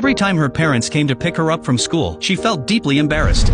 Every time her parents came to pick her up from school, she felt deeply embarrassed.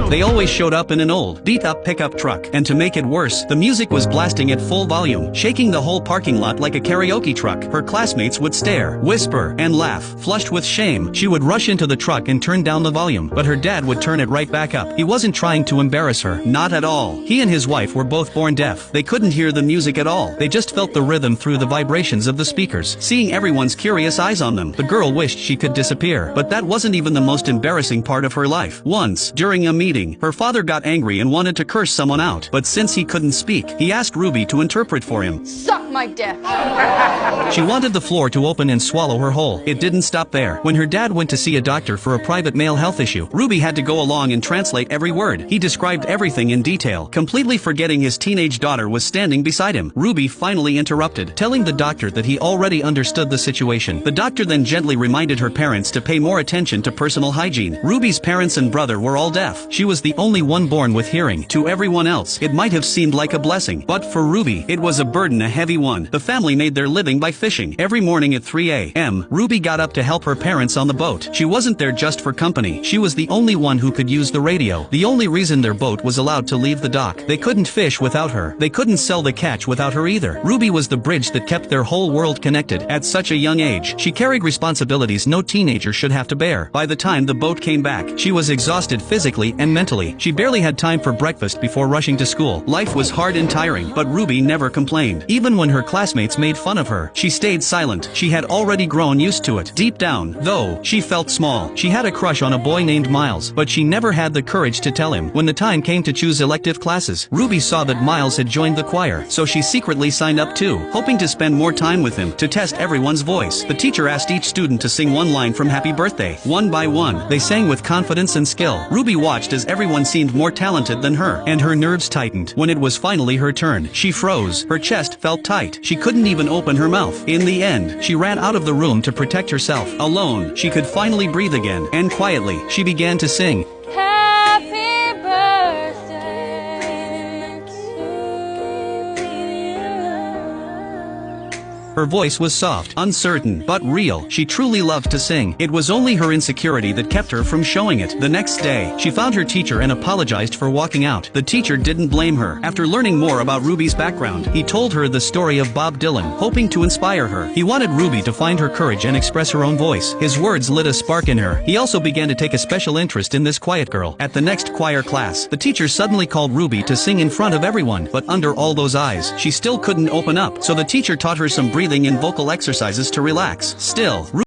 They always showed up in an old, beat-up pickup truck, and to make it worse, the music was blasting at full volume, shaking the whole parking lot like a karaoke truck. Her classmates would stare, whisper, and laugh. Flushed with shame, she would rush into the truck and turn down the volume, but her dad would turn it right back up. He wasn't trying to embarrass her, not at all. He and his wife were both born deaf. They couldn't hear the music at all. They just felt the rhythm through the vibrations of the speakers. Seeing everyone's curious eyes on them, the girl wished she could disappear. But that wasn't even the most embarrassing part of her life. Once, during a meeting, her father got angry and wanted to curse someone out, but since he couldn't speak, he asked Ruby to interpret for him. Suck my dick! She wanted the floor to open and swallow her whole. It didn't stop there. When her dad went to see a doctor for a private male health issue, Ruby had to go along and translate every word. He described everything in detail, completely forgetting his teenage daughter was standing beside him. Ruby finally interrupted, telling the doctor that he already understood the situation. The doctor then gently reminded her parents to pay more attention to personal hygiene. Ruby's parents and brother were all deaf. She was the only one born with hearing. To everyone else, it might have seemed like a blessing, but for Ruby, it was a burden, a heavy one. The family made their living by fishing. Every morning at 3 a.m., Ruby got up to help her parents on the boat. She wasn't there just for company. She was the only one who could use the radio. The only reason their boat was allowed to leave the dock. They couldn't fish without her. They couldn't sell the catch without her either. Ruby was the bridge that kept their whole world connected. At such a young age, she carried responsibilities no teenager should have to bear. By the time the boat came back, she was exhausted physically and mentally. She barely had time for breakfast before rushing to school. Life was hard and tiring, but Ruby never complained. Even when her classmates made fun of her, she stayed silent. She had already grown used to it. Deep down, though, she felt small. She had a crush on a boy named Miles, but she never had the courage to tell him. When the time came to choose elective classes, Ruby saw that Miles had joined the choir, so she secretly signed up too, hoping to spend more time with him, to test everyone's voice. The teacher asked each student to sing one line from Happy Birthday. One by one, they sang with confidence and skill. Ruby watched as everyone seemed more talented than her, and her nerves tightened. When it was finally her turn, she froze. Her chest felt tight. She couldn't even open her mouth. In the end, she ran out of the room to protect herself. Alone, she could finally breathe again, and quietly, she began to sing. Happy birthday to Her voice was soft, uncertain, but real. She truly loved to sing. It was only her insecurity that kept her from showing it. The next day, she found her teacher and apologized for walking out. The teacher didn't blame her. After learning more about Ruby's background, he told her the story of Bob Dylan, hoping to inspire her. He wanted Ruby to find her courage and express her own voice. His words lit a spark in her. He also began to take a special interest in this quiet girl. At the next choir class, the teacher suddenly called Ruby to sing in front of everyone, but under all those eyes, she still couldn't open up. So the teacher taught her some breathing and vocal exercises to relax. Still,